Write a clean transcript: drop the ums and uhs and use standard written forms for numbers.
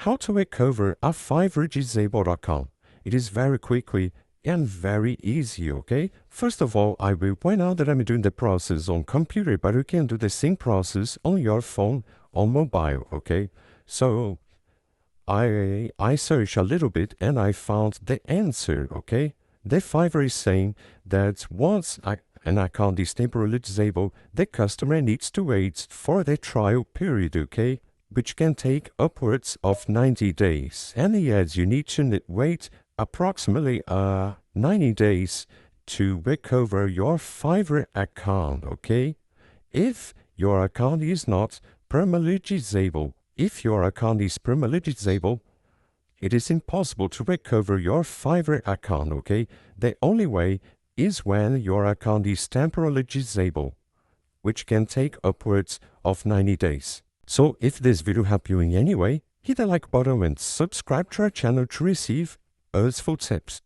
how to recover a Fiverr disabled account. It is very quickly and very easy, okay? First of all, I will point out that I'm doing the process on computer, but you can do the same process on your phone, on mobile, okay? So I searched a little bit and I found the answer, okay? The Fiverr is saying that once an account is temporarily disabled, the customer needs to wait for the trial period, okay? Which can take upwards of 90 days. And yes, you need to wait approximately 90 days to recover your Fiverr account, okay? If your account is not permanently disabled, if your account is permanently disabled, it is impossible to recover your Fiverr account, okay? The only way is when your account is temporarily disabled, which can take upwards of 90 days. So if this video helped you in any way, hit the like button and subscribe to our channel to receive useful tips.